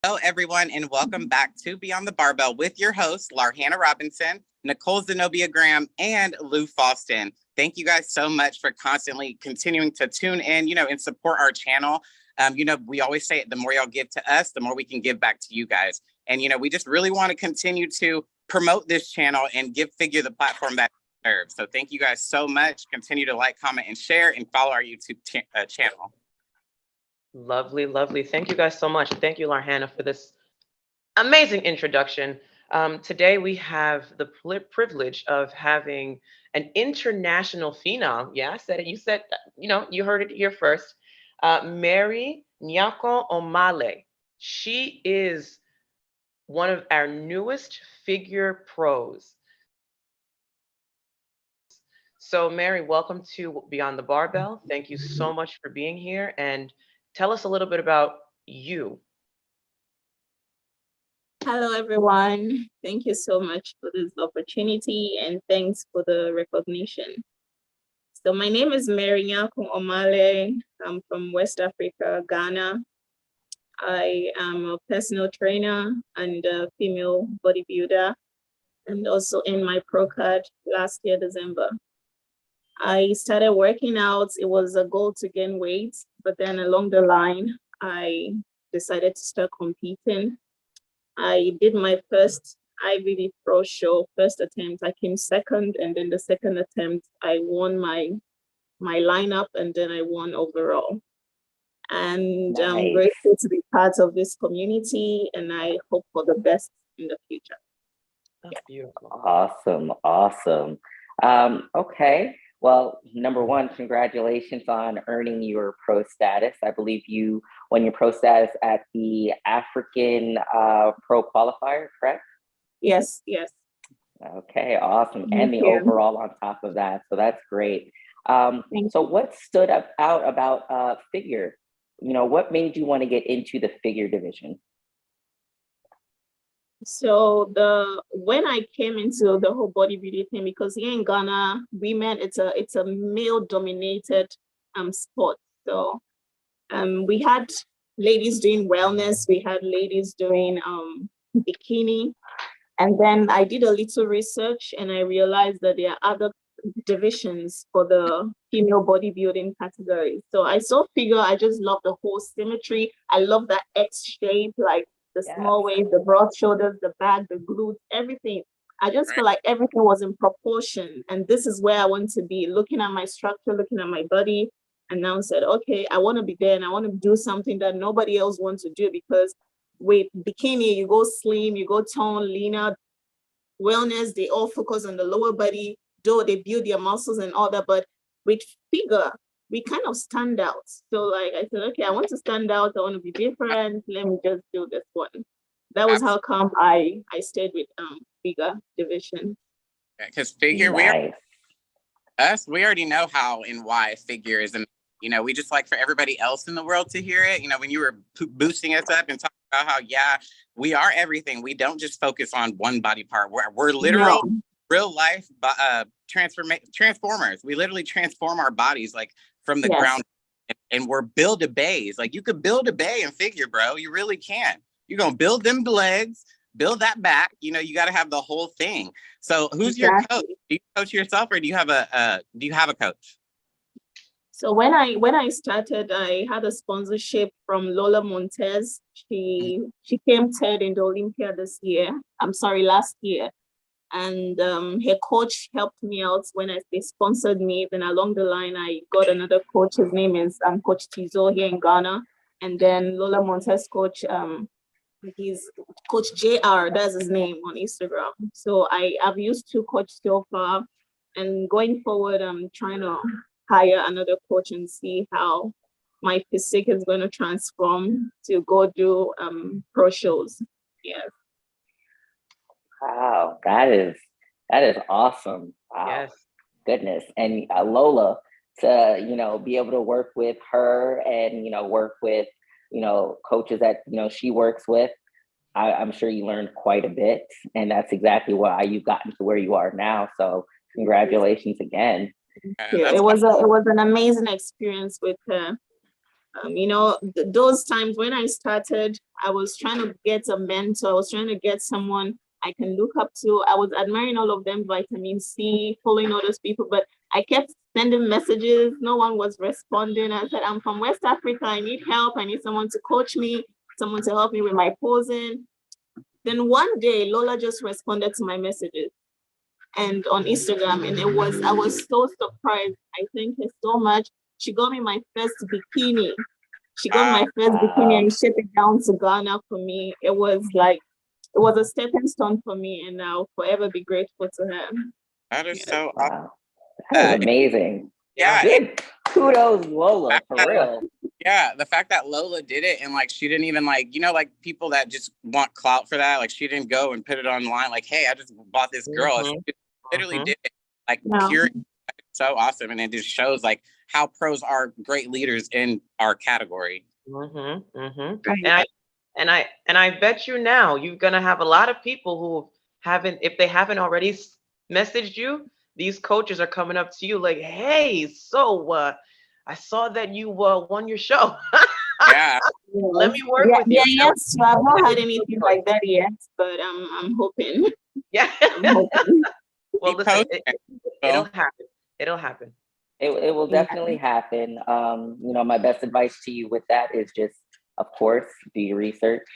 Hello, everyone, and welcome back to Beyond the Barbell with your hosts, Larhanna Robinson, Nicole Zenobia Graham, and Lou Faustin. Thank you guys so much for constantly continuing to tune in, and support our channel. We always say it, the more y'all give to us, the more we can give back to you guys. And, we just really want to continue to promote this channel and give Figure the platform that it deserves. So thank you guys so much. Continue to like, comment, and share, and follow our YouTube channel. Lovely, lovely. Thank you guys so much. Thank you, Larhanna, for this amazing introduction. Today we have the privilege of having an international phenom. Yeah, I said it. You said, you heard it here first. Mary Nyarko Omale. She is one of our newest figure pros. So Mary, welcome to Beyond the Barbell. Thank you so much for being here, and tell us a little bit about you. Hello, everyone. Thank you so much for this opportunity, and thanks for the recognition. So my name is Mary Nyarko Omale. I'm from West Africa, Ghana. I am a personal trainer and a female bodybuilder, and also in my pro card last year, December. I started working out. It was a goal to gain weight, but then along the line, I decided to start competing. I did my first IFBB Pro show, first attempt. I came second, and then the second attempt, I won my lineup, and then I won overall. And nice. I'm grateful to be part of this community, and I hope for the best in the future. That's beautiful. Awesome. Okay. Well, number one, congratulations on earning your pro status. I believe you won your pro status at the African Pro Qualifier, correct? Yes. Okay, awesome. And the overall on top of that. So that's great. So what stood out about figure? What made you want to get into the figure division? So when I came into the whole bodybuilding thing, because here in Ghana, women, it's a male-dominated sport. So we had ladies doing wellness, we had ladies doing bikini, and then I did a little research and I realized that there are other divisions for the female bodybuilding category. So I saw figure, I just love the whole symmetry. I love that X shape, like the small waist, the broad shoulders, the back, the glutes, everything. I just feel like everything was in proportion. And this is where I want to be, looking at my structure, looking at my body. And now said, okay, I want to be there and I want to do something that nobody else wants to do, because with bikini, you go slim, you go tone, leaner. Wellness, they all focus on the lower body, though they build their muscles and all that. But with figure, we kind of stand out. So like I said, okay, I want to stand out. I want to be different. Let me just do this one. That was how come I stayed with figure division. Because figure, nice. we already know how and why figure is, and we just like for everybody else in the world to hear it. When you were boosting us up and talking about how we are everything. We don't just focus on one body part. We're literal. No. Real life transformers. We literally transform our bodies like from the ground, and we're build-a-bays. Like you could build a bay and figure, bro. You really can. You're gonna build them legs, build that back. You got to have the whole thing. So who's your coach? Do you coach yourself, or do you have a coach? So when I started, I had a sponsorship from Lola Montez. She came third in the Olympia last year. And her coach helped me out when they sponsored me. Then along the line, I got another coach. His name is Coach Tizo here in Ghana. And then Lola Montez coach, he's Coach JR, that's his name on Instagram. So I've used 2 coaches so far. And going forward, I'm trying to hire another coach and see how my physique is going to transform to go do pro shows. Yes. Wow, that is awesome. Wow. Yes. Goodness. And Lola, to be able to work with her and work with coaches that she works with, I'm sure you learned quite a bit, and that's exactly why you've gotten to where you are now. So congratulations again. It was an amazing experience with her. You know, those times when I started, I was trying to get a mentor. I was trying to get someone I can look up to. I was admiring all of them, vitamin C, following all those people, but I kept sending messages. No one was responding. I said, I'm from West Africa. I need help. I need someone to coach me, someone to help me with my posing. Then one day, Lola just responded to my messages and on Instagram, and I was so surprised. I thank her so much. She got me my first bikini. She got my first bikini and shipped it down to Ghana for me. It was a stepping stone for me, and I'll forever be grateful to her. That is so awesome. Wow. That is amazing. Yeah. Good. Kudos, Lola, for real. Yeah, the fact that Lola did it and like she didn't even like, you know, like people that just want clout for that, like she didn't go and put it online like, hey, I just bought this girl. She literally did it like pure. So awesome, and it just shows like how pros are great leaders in our category. And I bet you now you're gonna have a lot of people who haven't, if they haven't already messaged you, these coaches are coming up to you like, hey, so I saw that you won your show. Yeah. Let me work with you. Yes, so I've not had anything like that yet, but I'm hoping. Yeah. I'm hoping. Well, listen, it'll happen. It'll happen. It will definitely happen. You know, my best advice to you with that is just, of course, do your research.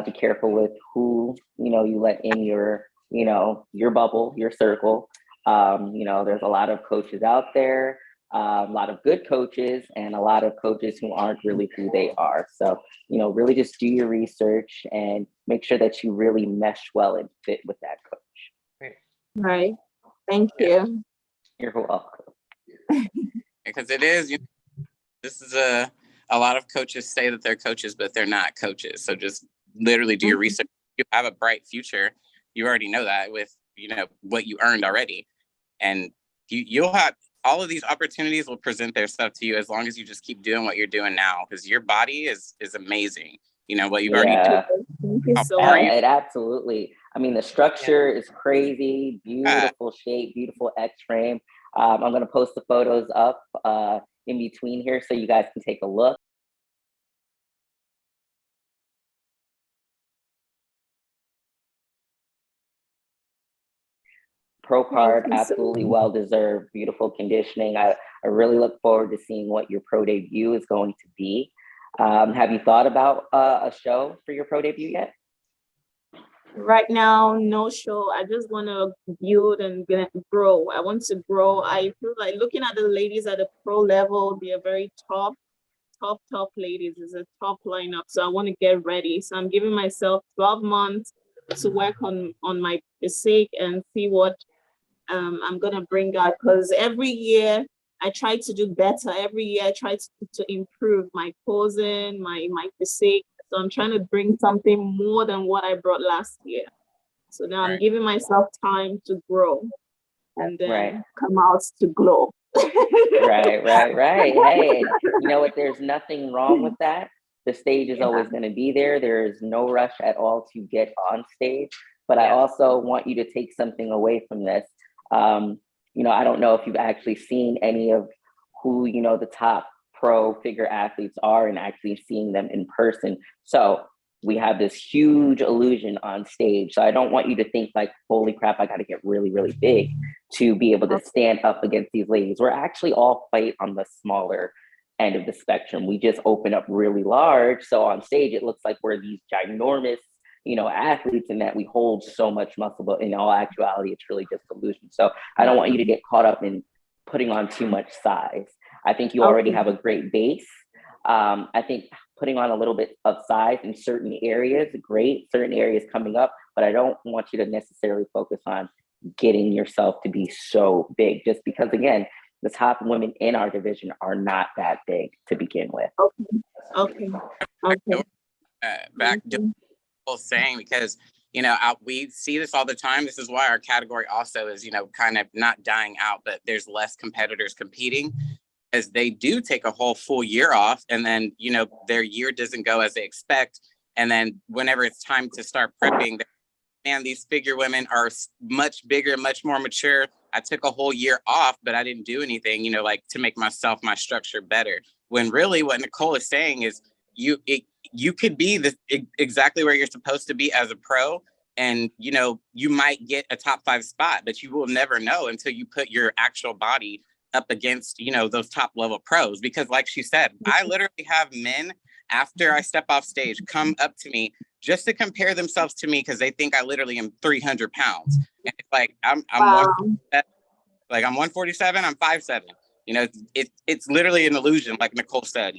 Be careful with who, you know, you let in your, you know, your bubble, your circle. You know, there's a lot of coaches out there, a lot of good coaches, and a lot of coaches who aren't really who they are. So, you know, really just do your research and make sure that you really mesh well and fit with that coach. Right. Thank you. You're welcome. Because it is, you know, this is a lot of coaches say that they're coaches, but they're not coaches. So just literally do your research. You have a bright future. You already know that with, you know, what you earned already. And you'll have all of these opportunities will present their stuff to you as long as you just keep doing what you're doing now, because your body is amazing. You know, what you've already done. Thank you so much. much. It absolutely. I mean, the structure is crazy, beautiful shape, beautiful X frame. I'm going to post the photos up in between here so you guys can take a look. Pro card, absolutely well-deserved, beautiful conditioning. I really look forward to seeing what your pro debut is going to be. Have you thought about a show for your pro debut yet? Right now, no show. I just want to build and grow. I want to grow. I feel like looking at the ladies at the pro level, they are very top ladies. It's a top lineup. So I want to get ready. So I'm giving myself 12 months to work on my physique and see what I'm going to bring out. Because every year I try to do better. Every year I try to improve my posing, my physique. So I'm trying to bring something more than what I brought last year. So now I'm giving myself time to grow and then come out to glow. Right. Hey, you know what? There's nothing wrong with that. The stage is always going to be there. There's no rush at all to get on stage. But I also want you to take something away from this. You know, I don't know if you've actually seen any of who, you know, the top pro figure athletes are and actually seeing them in person. So we have this huge illusion on stage. So I don't want you to think like, holy crap, I got to get really, really big to be able to stand up against these ladies. We're actually all fight on the smaller end of the spectrum. We just open up really large. So on stage, it looks like we're these ginormous, you know, athletes and that we hold so much muscle, but in all actuality, it's really just illusion. So I don't want you to get caught up in putting on too much size. I think you already have a great base. I think putting on a little bit of size in certain areas, great, certain areas coming up, but I don't want you to necessarily focus on getting yourself to be so big, just because again, the top women in our division are not that big to begin with. Okay. Back to saying, because, you know, we see this all the time. This is why our category also is, you know, kind of not dying out, but there's less competitors competing, as they do take a whole full year off, and then, you know, their year doesn't go as they expect. And then whenever it's time to start prepping, man, these figure women are much bigger, much more mature. I took a whole year off, but I didn't do anything, you know, like to make myself, my structure better. when really what Nicole is saying is you could be exactly where you're supposed to be as a pro. And, you know, you might get a top 5 spot, but you will never know until you put your actual body up against, you know, those top level pros. Because like she said, I literally have men after I step off stage come up to me just to compare themselves to me because they think I literally am 300 pounds. And it's like, I'm Wow. like I'm 147, I'm 5'7". You know, it's literally an illusion, like Nicole said.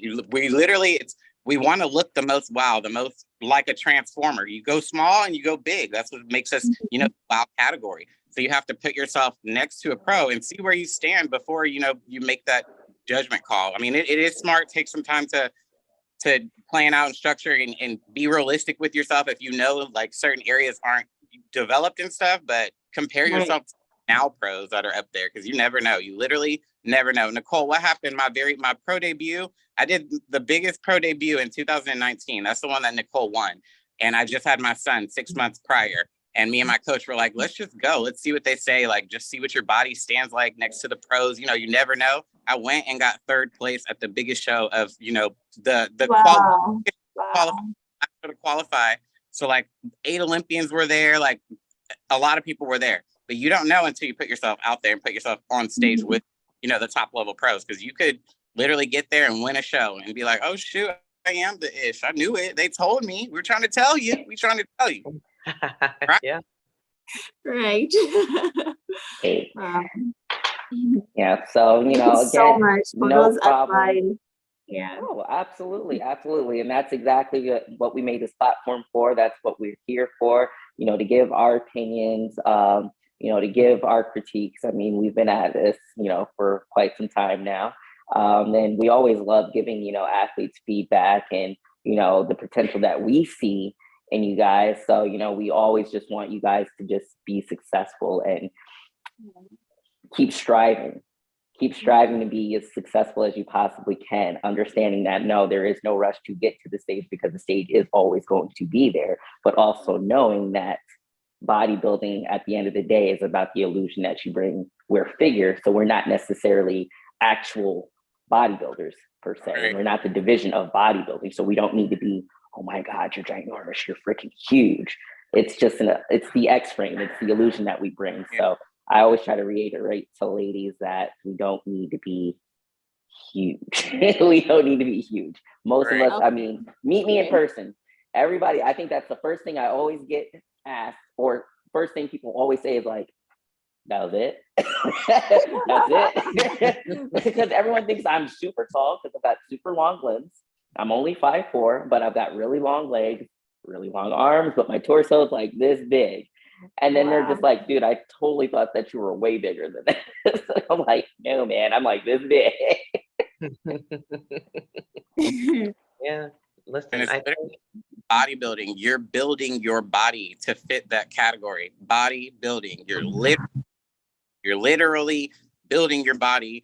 We want to look the most wow, the most like a transformer. You go small and you go big. That's what makes us, you know, wow category. So you have to put yourself next to a pro and see where you stand before, you know, you make that judgment call. I mean, it is smart. Take some time to plan out and structure and be realistic with yourself if you know like certain areas aren't developed and stuff, but compare yourself to now pros that are up there because you never know. You literally never know. Nicole, what happened? My pro debut, I did the biggest pro debut in 2019. That's the one that Nicole won. And I just had my son 6 months prior. And me and my coach were like, let's just go. Let's see what they say. Like, just see what your body stands like next to the pros. You know, you never know. I went and got 3rd place at the biggest show of, you know, the qualify. So like 8 Olympians were there. Like a lot of people were there. But you don't know until you put yourself out there and put yourself on stage with, you know, the top level pros. Because you could literally get there and win a show and be like, oh, shoot, I am the ish. I knew it. They told me. We're trying to tell you. We're trying to tell you. Right? Yeah. Right. Yeah. So, you know, again, so much for no those problem. advice. Yeah. Oh, absolutely. Absolutely. And that's exactly what we made this platform for. That's what we're here for, you know, to give our opinions, you know, to give our critiques. I mean, we've been at this, you know, for quite some time now. And we always love giving, you know, athletes feedback and, you know, the potential that we see in you guys. So, you know, we always just want you guys to just be successful and keep striving to be as successful as you possibly can, understanding that no, there is no rush to get to the stage because the stage is always going to be there, but also knowing that bodybuilding at the end of the day is about the illusion that you bring. We're figure, so we're not necessarily actual bodybuilders per se. And we're not the division of bodybuilding, so we don't need to be, oh my God, you're ginormous, you're freaking huge. It's just it's the X-frame, it's the illusion that we bring. So I always try to reiterate to ladies that we don't need to be huge. We don't need to be huge. Most of us, I mean, meet me in person. Everybody, I think that's the first thing I always get asked, or first thing people always say is like, that was it. That's it. Because everyone thinks I'm super tall because I've got super long limbs. I'm only 5'4", but I've got really long legs, really long arms, but my torso is like this big. And then they're just like, dude, I totally thought that you were way bigger than this. I'm like, no, man, I'm like this big. Yeah, listen, I think bodybuilding, you're building your body to fit that category. Bodybuilding, you're literally building your body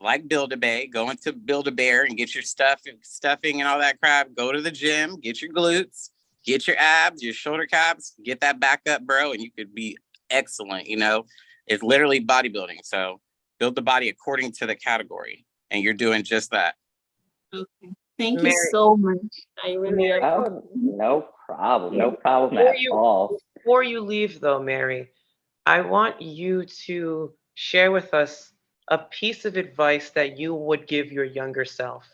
like Build-A-Bear. Going to Build-A-Bear and get your stuffing and all that crap. Go to the gym, get your glutes, get your abs, your shoulder caps, get that back up, bro, and you could be excellent. You know, it's literally bodybuilding. So build the body according to the category, and you're doing just that. Okay. Thank you so much. I really appreciate it. No problem. No problem at all. Before you leave, though, Mary, I want you to share with us a piece of advice that you would give your younger self,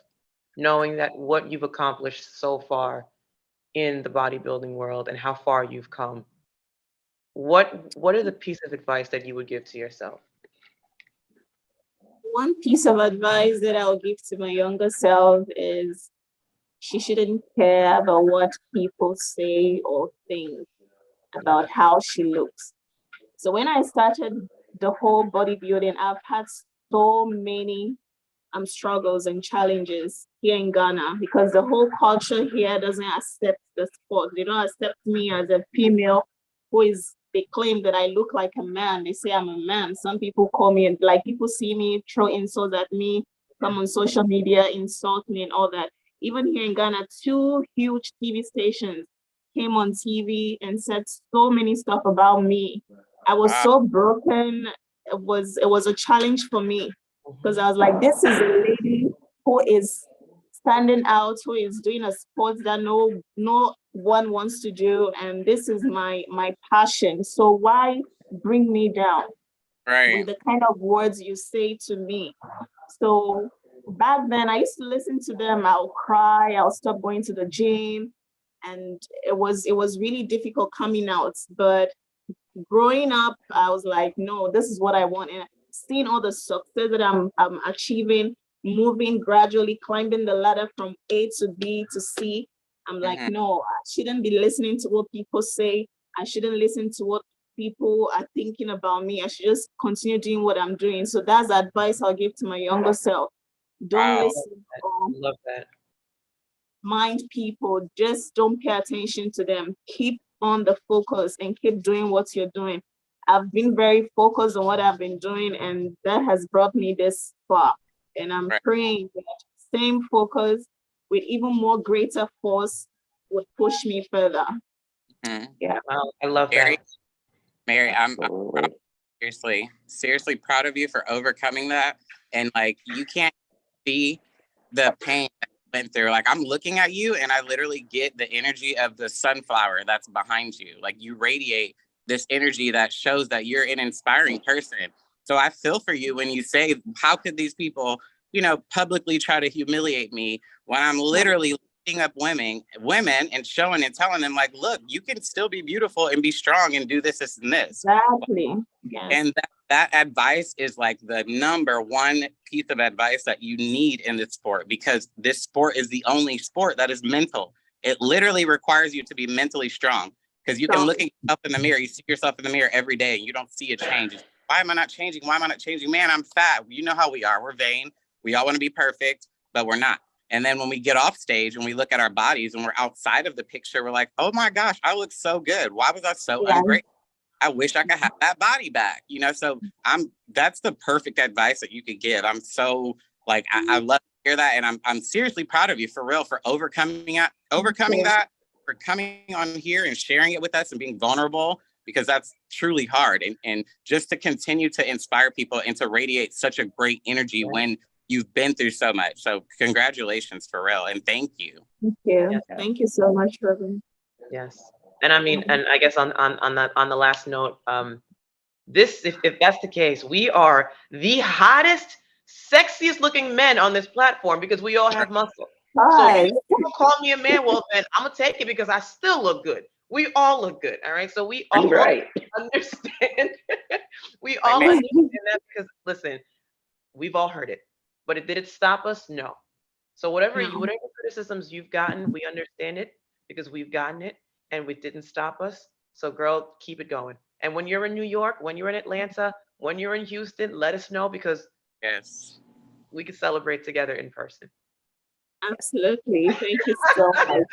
knowing that what you've accomplished so far in the bodybuilding world and how far you've come. What is a piece of advice that you would give to yourself? One piece of advice that I'll give to my younger self is she shouldn't care about what people say or think about how she looks. So when I started the whole bodybuilding, I've had so many struggles and challenges here in Ghana because the whole culture here doesn't accept the sport. They don't accept me as a female they claim that I look like a man. They say I'm a man. Some people call me, like people see me, throw insults at me, come on social media, insult me and all that. Even here in Ghana, 2 huge TV stations came on TV and said so many stuff about me. I was so broken. It was a challenge for me because I was like, this is a lady who is standing out, who is doing a sport that no one wants to do, and this is my passion. So why bring me down with the kind of words you say to me? So back then I used to listen to them, I'll cry, I'll stop going to the gym, and it was really difficult coming out. But growing up, I was like, no, this is what I want. And seeing all the success that I'm achieving, moving gradually, climbing the ladder from A to B to C, I'm like, no, I shouldn't be listening to what people say. I shouldn't listen to what people are thinking about me. I should just continue doing what I'm doing. So that's the advice I'll give to my younger self. Don't listen or Love that. mind people. Just don't pay attention to them. Keep on the focus and keep doing what you're doing. I've been very focused on what I've been doing, and that has brought me this far. And I'm praying that same focus with even more greater force would push me further. Yeah, wow, I love that. Mary, I'm seriously proud of you for overcoming that. And like, you can't see the pain that you went through. Like, I'm looking at you and I literally get the energy of the sunflower that's behind you. Like, you radiate this energy that shows that you're an inspiring person. So I feel for you when you say, how could these people, publicly try to humiliate me when I'm literally lifting up women and showing and telling them, like, look, you can still be beautiful and be strong and do this, this, and this. Exactly. Yes. And that advice is like the number one piece of advice that you need in this sport, because this sport is the only sport that is mental. It literally requires you to be mentally strong, because you can look at yourself in the mirror. You see yourself in the mirror every day and you don't see a change. Why am I not changing? Why am I not changing? Man, I'm fat. You know how we are. We're vain. We all want to be perfect, but we're not. And then when we get off stage and we look at our bodies and we're outside of the picture, we're like, oh my gosh, I look so good. Why was I so ungrateful? I wish I could have that body back, So that's the perfect advice that you could give. I'm so like, I love to hear that. And I'm seriously proud of you, for real, for overcoming that, for coming on here and sharing it with us and being vulnerable, because that's truly hard. And just to continue to inspire people and to radiate such a great energy when you've been through so much. So congratulations, for real. And thank you. Thank you. Yes. Thank you so much, Robin. Yes. And I mean, and I guess on the last note, if that's the case, we are the hottest, sexiest looking men on this platform because we all have muscle. So if you call me a man, well, then I'm gonna take it because I still look good. We all look good, all right? So we all understand. We all understand that, because listen, we've all heard it, but did it stop us? No. So whatever criticisms you've gotten, we understand it because we've gotten it. And it didn't stop us. So girl, keep it going. And when you're in New York, when you're in Atlanta, when you're in Houston, let us know, because we can celebrate together in person. Absolutely. Thank you so much.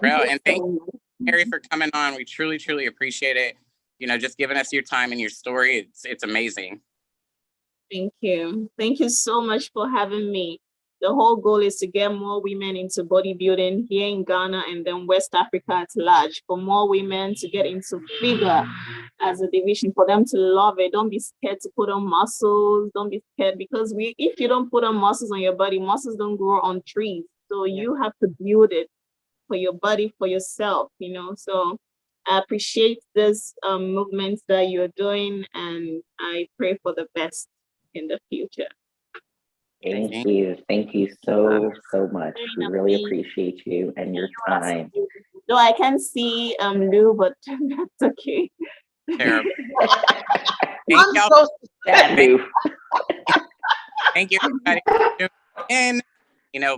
And thank you, Mary, for coming on. We truly, truly appreciate it. Just giving us your time and your story. It's amazing. Thank you. Thank you so much for having me. The whole goal is to get more women into bodybuilding here in Ghana and then West Africa at large, for more women to get into figure as a division, for them to love it. Don't be scared to put on muscles. Don't be scared, because if you don't put on muscles on your body, muscles don't grow on trees. So you have to build it for your body, for yourself, So I appreciate this movements that you're doing, and I pray for the best in the future. Thank you. Thank you so much. We really appreciate you and your time. Though I can't see Lou, but that's okay. Terrible. Thank you, everybody. And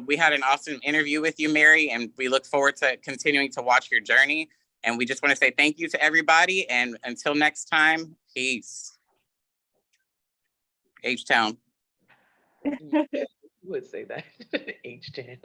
we had an awesome interview with you, Mary, and we look forward to continuing to watch your journey. And we just want to say thank you to everybody. And until next time, peace. H-Town. You would say that. H-Town.